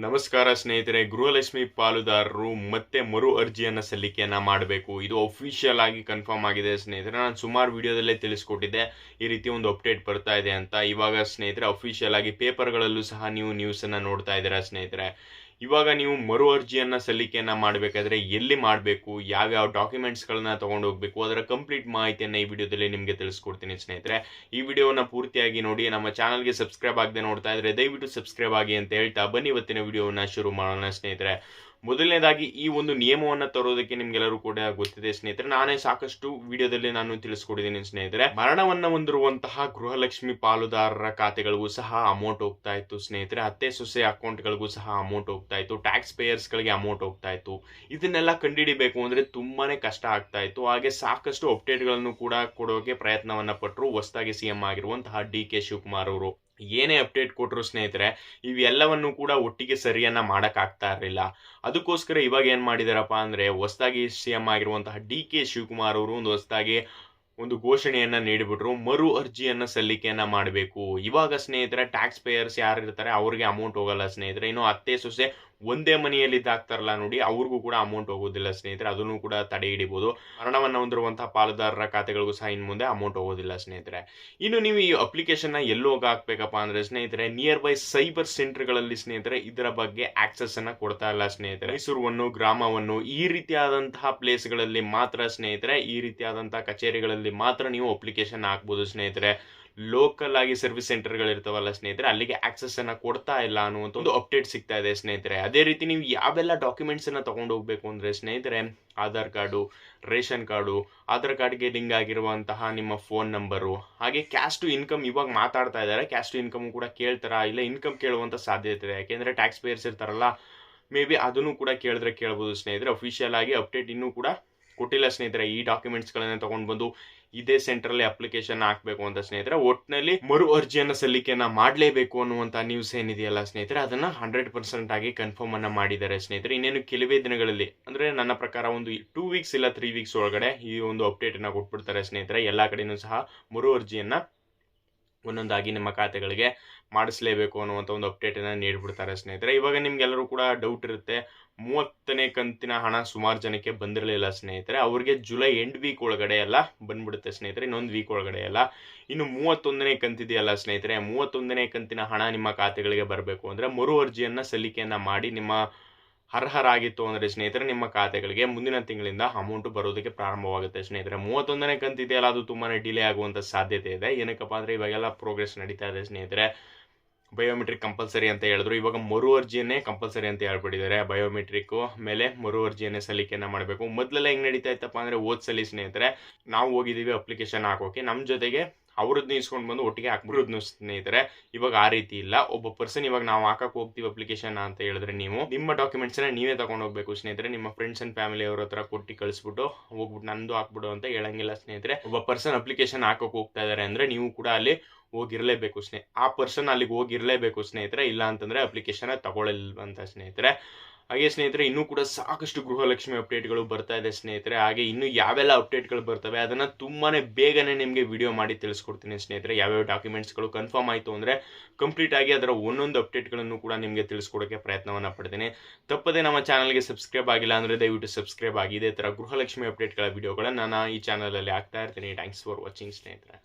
ನಮಸ್ಕಾರ ಸ್ನೇಹಿತರೆ, ಗೃಹಲಕ್ಷ್ಮಿ ಪಾಲುದಾರರು ಮತ್ತೆ ಮರು ಅರ್ಜಿಯನ್ನು ಸಲ್ಲಿಕೆಯನ್ನ ಮಾಡಬೇಕು. ಇದು ಅಫಿಷಿಯಲ್ ಆಗಿ ಕನ್ಫರ್ಮ್ ಆಗಿದೆ ಸ್ನೇಹಿತರೆ. ನಾನು ಸುಮಾರು ವಿಡಿಯೋದಲ್ಲೇ ತಿಳಿಸ್ಕೊಟ್ಟಿದ್ದೆ ಈ ರೀತಿ ಒಂದು ಅಪ್ಡೇಟ್ ಬರ್ತಾ ಇದೆ ಅಂತ. ಇವಾಗ ಸ್ನೇಹಿತರೆ ಅಫಿಷಿಯಲ್ ಆಗಿ ಪೇಪರ್ಗಳಲ್ಲೂ ಸಹ ನೀವು ನ್ಯೂಸ್ ಅನ್ನ ನೋಡ್ತಾ ಇದ್ದೀರಾ ಸ್ನೇಹಿತರೆ. ಇವಾಗ ನೀವು ಮರು ಅರ್ಜಿಯನ್ನ ಸಲ್ಲಿಕೆಯನ್ನ ಮಾಡಬೇಕಾದ್ರೆ ಎಲ್ಲಿ ಮಾಡಬೇಕು, ಯಾವ್ಯಾವ ಡಾಕ್ಯುಮೆಂಟ್ಸ್ಗಳನ್ನ ತಗೊಂಡು ಹೋಗಬೇಕು, ಅದರ ಕಂಪ್ಲೀಟ್ ಮಾಹಿತಿಯನ್ನು ಈ ವಿಡಿಯೋದಲ್ಲಿ ನಿಮಗೆ ತಿಳಿಸ್ಕೊಡ್ತೀನಿ ಸ್ನೇಹಿತರೆ. ಈ ವಿಡಿಯೋನ ಪೂರ್ತಿಯಾಗಿ ನೋಡಿ. ನಮ್ಮ ಚಾನಲ್ಗೆ ಸಬ್ಸ್ಕ್ರೈಬ್ ಆಗದೆ ನೋಡ್ತಾ ಇದ್ರೆ ದಯವಿಟ್ಟು ಸಬ್ಸ್ಕ್ರೈಬ್ ಆಗಿ ಅಂತ ಹೇಳ್ತಾ ಬನ್ನಿ ಇವತ್ತಿನ ವಿಡಿಯೋವನ್ನ ಶುರು ಮಾಡೋಣ ಸ್ನೇಹಿತರೆ. ಮೊದಲನೇದಾಗಿ ಈ ಒಂದು ನಿಯಮವನ್ನ ತರೋದಕ್ಕೆ ನಿಮ್ಗೆಲ್ಲರೂ ಕೂಡ ಗೊತ್ತಿದೆ ಸ್ನೇಹಿತರೆ. ನಾನೇ ಸಾಕಷ್ಟು ವಿಡಿಯೋದಲ್ಲಿ ನಾನು ತಿಳಿಸ್ಕೊಡಿದ್ದೀನಿ ಸ್ನೇಹಿತರೆ. ಮರಣವನ್ನ ಹೊಂದಿರುವಂತಹ ಗೃಹಲಕ್ಷ್ಮಿ ಪಾಲುದಾರರ ಖಾತೆಗಳಿಗೂ ಸಹ ಅಮೌಂಟ್ ಹೋಗ್ತಾ ಇತ್ತು ಸ್ನೇಹಿತರೆ. ಅತ್ತೆ ಸೊಸೆ ಅಕೌಂಟ್ಗಳಿಗೂ ಸಹ ಅಮೌಂಟ್ ಹೋಗ್ತಾ ಇತ್ತು. ಟ್ಯಾಕ್ಸ್ ಪೇಯರ್ಸ್ ಗಳಿಗೆ ಅಮೌಂಟ್ ಹೋಗ್ತಾ ಇತ್ತು. ಇದನ್ನೆಲ್ಲ ಕಂಡುಹಿಡಿಬೇಕು ಅಂದ್ರೆ ತುಂಬಾನೇ ಕಷ್ಟ ಆಗ್ತಾ ಇತ್ತು. ಹಾಗೆ ಸಾಕಷ್ಟು ಅಪ್ಡೇಟ್ ಗಳನ್ನು ಕೂಡ ಕೊಡೋಕೆ ಪ್ರಯತ್ನವನ್ನ ಪಟ್ಟರು ಹೊಸದಾಗಿ ಸಿಎಂ ಆಗಿರುವಂತಹ ಡಿ.ಕೆ. ಶಿವಕುಮಾರ್ ಅವರು. ಏನೇ ಅಪ್ಡೇಟ್ ಕೊಟ್ಟರು ಸ್ನೇಹಿತರೆ, ಇವೆಲ್ಲವನ್ನು ಕೂಡ ಒಟ್ಟಿಗೆ ಸರಿಯನ್ನ ಮಾಡಕ್ ಆಗ್ತಾ ಇರಲಿಲ್ಲ. ಅದಕ್ಕೋಸ್ಕರ ಇವಾಗ ಏನ್ ಮಾಡಿದಾರಪ್ಪ ಅಂದ್ರೆ, ಹೊಸದಾಗಿ ಸಿಎಂ ಆಗಿರುವಂತಹ ಡಿ.ಕೆ. ಶಿವಕುಮಾರ್ ಅವರು ಹೊಸದಾಗಿ ಒಂದು ಘೋಷಣೆಯನ್ನ ನೀಡಿಬಿಟ್ರು. ಮರು ಅರ್ಜಿಯನ್ನ ಸಲ್ಲಿಕೆಯನ್ನ ಮಾಡಬೇಕು. ಇವಾಗ ಸ್ನೇಹಿತರೆ ಟ್ಯಾಕ್ಸ್ ಪೇಯರ್ಸ್ ಯಾರು ಇರ್ತಾರೆ ಅವ್ರಿಗೆ ಅಮೌಂಟ್ ಹೋಗಲ್ಲ ಸ್ನೇಹಿತರೆ. ಇನ್ನು ಅತ್ತೆ ಸೊಸೆ ಒಂದೇ ಮನೆಯಲ್ಲಿ ಇದಾಗ್ತಾರಲ್ಲ ನೋಡಿ, ಅವ್ರಿಗೂ ಕೂಡ ಅಮೌಂಟ್ ಹೋಗೋದಿಲ್ಲ ಸ್ನೇಹಿತರೆ. ಅದನ್ನು ಕೂಡ ತಡೆ ಹಿಡಿಬಹುದು. ಮರಣವನ್ನ ಹೊಂದಿರುವಂತಹ ಪಾಲುದಾರರ ಖಾತೆಗಳಿಗೂ ಸಹ ಇನ್ ಮುಂದೆ ಅಮೌಂಟ್ ಹೋಗೋದಿಲ್ಲ ಸ್ನೇಹಿತರೆ. ಇನ್ನು ನೀವು ಈ ಅಪ್ಲಿಕೇಶನ್ ನ ಎಲ್ಲೋಗ ಹಾಕ್ಬೇಕಪ್ಪ ಅಂದ್ರೆ ಸ್ನೇಹಿತರೆ, ನಿಯರ್ ಬೈ ಸೈಬರ್ ಸೆಂಟರ್ ಗಳಲ್ಲಿ ಸ್ನೇಹಿತರೆ ಇದರ ಬಗ್ಗೆ ಆಕ್ಸೆಸ್ ಅನ್ನ ಕೊಡ್ತಾ ಇಲ್ಲ ಸ್ನೇಹಿತರೆ. ಮೈಸೂರುವನ್ನು, ಗ್ರಾಮವನ್ನು, ಈ ರೀತಿಯಾದಂತಹ ಪ್ಲೇಸ್ ಗಳಲ್ಲಿ ಮಾತ್ರ ಸ್ನೇಹಿತರೆ, ಈ ರೀತಿಯಾದಂತಹ ಕಚೇರಿಗಳಲ್ಲಿ ಮಾತ್ರ ನೀವು ಅಪ್ಲಿಕೇಶನ್ ಹಾಕ್ಬೋದು ಸ್ನೇಹಿತರೆ. ಲೋಕಲ್ ಆಗಿ ಸರ್ವಿಸ್ ಸೆಂಟರ್ ಗಳು ಇರ್ತಾವಲ್ಲ ಸ್ನೇಹಿತರೆ, ಅಲ್ಲಿಗೆ ಆಕ್ಸೆಸ್ ಅನ್ನ ಕೊಡ್ತಾ ಇಲ್ಲ ಅನ್ನುವಂತ ಒಂದು ಅಪ್ಡೇಟ್ ಸಿಗ್ತಾ ಇದೆ ಸ್ನೇಹಿತರೆ. ಅದೇ ರೀತಿ ನೀವು ಯಾವೆಲ್ಲ ಡಾಕ್ಯುಮೆಂಟ್ಸ್ ಅನ್ನ ತಗೊಂಡು ಹೋಗ್ಬೇಕು ಅಂದ್ರೆ ಸ್ನೇಹಿತರೆ, Aadhaar card, ration card, Aadhaar ಕಾರ್ಡ್ಗೆ ಲಿಂಕ್ ಆಗಿರುವಂತಹ ನಿಮ್ಮ ಫೋನ್ ನಂಬರು, ಹಾಗೆ ಕ್ಯಾಶ್ ಟು ಇನ್ಕಮ್ ಇವಾಗ ಮಾತಾಡ್ತಾ ಇದ್ದಾರೆ. ಕ್ಯಾಶ್ ಟು ಇನ್ಕಮ್ ಕೂಡ ಕೇಳ್ತಾರಾ, ಇಲ್ಲ ಇನ್ಕಮ್ ಕೇಳುವಂತ ಸಾಧ್ಯತೆ ಇದೆ. ಯಾಕೆಂದ್ರೆ ಟ್ಯಾಕ್ಸ್ ಪೇಯರ್ಸ್ ಇರ್ತಾರಲ್ಲ, ಮೇ ಬಿ ಅದನ್ನು ಕೂಡ ಕೇಳ್ಬೋದು ಸ್ನೇಹಿತರೆ. ಅಫಿಷಿಯಲ್ ಆಗಿ ಅಪ್ಡೇಟ್ ಇನ್ನೂ ಕೂಡ ಕೊಟ್ಟಿಲ್ಲ ಸ್ನೇಹಿತರೆ. ಈ ಡಾಕ್ಯುಮೆಂಟ್ಸ್ ಗಳನ್ನ ತಗೊಂಡು ಬಂದು ಇದೇ ಸೆಂಟರ್ ಅಲ್ಲಿ ಅಪ್ಲಿಕೇಶನ್ ಹಾಕ್ಬೇಕು ಅಂತ ಸ್ನೇಹಿತರೆ. ಒಟ್ಟಿನಲ್ಲಿ ಮರು ಅರ್ಜಿಯನ್ನ ಸಲ್ಲಿಕೆಯನ್ನ ಮಾಡಲೇಬೇಕು ಅನ್ನುವಂತ ನ್ಯೂಸ್ ಏನಿದೆಯಲ್ಲ ಸ್ನೇಹಿತರೆ, ಅದನ್ನ 100% ಆಗಿ ಕನ್ಫರ್ಮ್ ಅನ್ನ ಮಾಡಿದ್ದಾರೆ ಸ್ನೇಹಿತರೆ. ಇನ್ನೇನು ಕೆಲವೇ ದಿನಗಳಲ್ಲಿ, ಅಂದ್ರೆ ನನ್ನ ಪ್ರಕಾರ ಒಂದು 2 ವೀಕ್ಸ್ ಇಲ್ಲ 3 ವೀಕ್ಸ್ ಒಳಗಡೆ ಈ ಒಂದು ಅಪ್ಡೇಟ್ ಅನ್ನ ಕೊಟ್ಬಿಡ್ತಾರೆ ಸ್ನೇಹಿತರೆ. ಎಲ್ಲಾ ಕಡೆನೂ ಸಹ ಮರು ಅರ್ಜಿಯನ್ನ ಒಂದೊಂದಾಗಿ ನಿಮ್ಮ ಖಾತೆಗಳಿಗೆ ಮಾಡಿಸಲೇಬೇಕು ಅನ್ನುವಂಥ ಒಂದು ಅಪ್ಡೇಟ್ ಅನ್ನ ನೀಡ್ಬಿಡ್ತಾರೆ ಸ್ನೇಹಿತರೆ. ಇವಾಗ ನಿಮ್ಗೆಲ್ಲರೂ ಕೂಡ ಡೌಟ್ ಇರುತ್ತೆ, 30ನೇ ಕಂತಿನ ಹಣ ಸುಮಾರು ಜನಕ್ಕೆ ಬಂದಿರಲಿಲ್ಲ ಸ್ನೇಹಿತರೆ. ಅವ್ರಿಗೆ ಜುಲೈ ಎಂಡ್ ವೀಕ್ ಒಳಗಡೆ ಎಲ್ಲ ಬಂದ್ಬಿಡುತ್ತೆ ಸ್ನೇಹಿತರೆ, ಇನ್ನೊಂದು ವೀಕ್ ಒಳಗಡೆ ಎಲ್ಲ. ಇನ್ನು 31ನೇ ಕಂತಿದೆಯಲ್ಲ ಸ್ನೇಹಿತರೆ, 31ನೇ ಕಂತಿನ ಹಣ ನಿಮ್ಮ ಖಾತೆಗಳಿಗೆ ಬರಬೇಕು ಅಂದ್ರೆ ಮರು ಅರ್ಜಿಯನ್ನ ಸಲ್ಲಿಕೆಯನ್ನ ಮಾಡಿ ನಿಮ್ಮ ಅರ್ಹರಾಗಿತ್ತು ಅಂದ್ರೆ ಸ್ನೇಹಿತರೆ, ನಿಮ್ಮ ಖಾತೆಗಳಿಗೆ ಮುಂದಿನ ತಿಂಗಳಿಂದ ಅಮೌಂಟ್ ಬರೋದಕ್ಕೆ ಪ್ರಾರಂಭವಾಗುತ್ತೆ ಸ್ನೇಹಿತರೆ. 31ನೇ ಕಂತಿದೆಯಲ್ಲ, ಅದು ತುಂಬಾನೇ ಡಿಲೇ ಆಗುವಂತ ಸಾಧ್ಯತೆ ಇದೆ. ಏನಕ್ಕಪ್ಪ ಅಂದ್ರೆ ಇವಾಗೆಲ್ಲ ಪ್ರೋಗ್ರೆಸ್ ನಡೀತಾ ಇದೆ ಸ್ನೇಹಿತರೆ. ಬಯೋಮೆಟ್ರಿಕ್ ಕಂಪಲ್ಸರಿ ಅಂತ ಹೇಳಿದ್ರು, ಇವಾಗ ಮರು ಅರ್ಜಿಯನ್ನೇ ಕಂಪಲ್ಸರಿ ಅಂತ ಹೇಳ್ಬಿಟ್ಟಿದ್ದಾರೆ. ಬಯೋಮೆಟ್ರಿಕ್ ಮೇಲೆ ಮರು ಅರ್ಜಿಯನ್ನೇ ಸಲ್ಲಿಕೆಯನ್ನ ಮಾಡಬೇಕು. ಮೊದಲೆಲ್ಲ ಹೆಂಗ್ ನಡೀತಾ ಇತ್ತಪ್ಪ ಅಂದ್ರೆ, ಓದ್ಸಲಿ ಸ್ನೇಹಿತರೆ ನಾವು ಹೋಗಿದೀವಿ ಅಪ್ಲಿಕೇಶನ್ ಹಾಕೋಕೆ, ನಮ್ ಜೊತೆಗೆ ಅವ್ರದ್ದು ಇಸ್ಕೊಂಡು ಬಂದು ಒಟ್ಟಿಗೆ ಹಾಕ್ಬಿಡೋದು ಸ್ನೇಹಿತರೆ. ಇವಾಗ ಆ ರೀತಿ ಇಲ್ಲ. ಒಬ್ಬ ಪರ್ಸನ್ ಇವಾಗ ನಾವು ಹಾಕಕ್ ಹೋಗ್ತೀವಿ ಅಪ್ಲಿಕೇಶನ್ ಅಂತ ಹೇಳಿದ್ರೆ, ನೀವು ನಿಮ್ಮ ಡಾಕ್ಯುಮೆಂಟ್ಸ್ ನೀವೇ ತಗೊಂಡು ಹೋಗ್ಬೇಕು ಸ್ನೇಹಿತರೆ. ನಿಮ್ಮ ಫ್ರೆಂಡ್ಸ್ ಅಂಡ್ ಫ್ಯಾಮಿಲಿ ಅವ್ರ ಹತ್ರ ಕೊಟ್ಟು ಕಳಿಸ್ಬಿಟ್ಟು ಹೋಗ್ಬಿಟ್ಟು ನಂದು ಹಾಕ್ಬಿಡು ಅಂತ ಹೇಳಂಗಿಲ್ಲ ಸ್ನೇಹಿತರೆ. ಒಬ್ಬ ಪರ್ಸನ್ ಅಪ್ಲಿಕೇಶನ್ ಹಾಕಕ್ ಹೋಗ್ತಾ ಇದಾರೆ ಅಂದ್ರೆ ನೀವು ಕೂಡ ಅಲ್ಲಿ ಹೋಗಿರ್ಲೇಬೇಕು ಆ ಪರ್ಸನ್ ಅಲ್ಲಿಗೆ ಹೋಗಿರ್ಲೇಬೇಕು ಸ್ನೇಹಿತರೆ. ಇಲ್ಲ ಅಂತಂದ್ರೆ ಅಪ್ಲಿಕೇಶನ್ ತಗೊಳ್ಳಿಲ್ವಂತ ಸ್ನೇಹಿತರೆ. ಹಾಗೆ ಸ್ನೇಹಿತರೆ, ಇನ್ನೂ ಕೂಡ ಸಾಕಷ್ಟು ಗೃಹಲಕ್ಷ್ಮಿ ಅಪ್ಡೇಟ್ಗಳು ಬರ್ತಾ ಇದೆ ಸ್ನೇಹಿತರೆ. ಹಾಗೆ ಇನ್ನು ಯಾವೆಲ್ಲ ಅಪ್ಡೇಟ್ಗಳು ಬರ್ತವೆ ಅದನ್ನ ತುಂಬಾನೇ ಬೇಗನೆ ನಿಮಗೆ ವಿಡಿಯೋ ಮಾಡಿ ತಿಳಿಸ್ಕೊಡ್ತೀನಿ ಸ್ನೇಹಿತರೆ. ಯಾವ್ಯಾವ ಡಾಕ್ಯುಮೆಂಟ್ಸ್ಗಳು ಕನ್ಫರ್ಮ್ ಆಯಿತು ಅಂದ್ರೆ ಕಂಪ್ಲೀಟ್ ಆಗಿ ಅದರ ಒಂದೊಂದು ಅಪ್ಡೇಟ್ಗಳನ್ನು ಕೂಡ ನಿಮಗೆ ತಿಳಿಸ್ಕೊಡೋಕೆ ಪ್ರಯತ್ನವನ್ನ ಪಡ್ತೀನಿ. ತಪ್ಪದೆ ನಮ್ಮ ಚಾನಲ್ಗೆ ಸಬ್ಸ್ಕ್ರೈಬ್ ಆಗಿಲ್ಲ ಅಂದ್ರೆ ದಯವಿಟ್ಟು ಸಬ್ಸ್ಕ್ರೈಬ್ ಆಗಿ ಇದೇ ತರ ಗೃಹಲಕ್ಷ್ಮಿ ಅಪ್ಡೇಟ್ಗಳ ವಿಡಿಯೋಗಳನ್ನ ನಾನು ಈ ಚಾನಲ್ ಅಲ್ಲಿ ಹಾಕ್ತಾ ಇರ್ತೀನಿ. ಥ್ಯಾಂಕ್ಸ್ ಫಾರ್ ವಾಚಿಂಗ್ ಸ್ನೇಹಿತರೆ.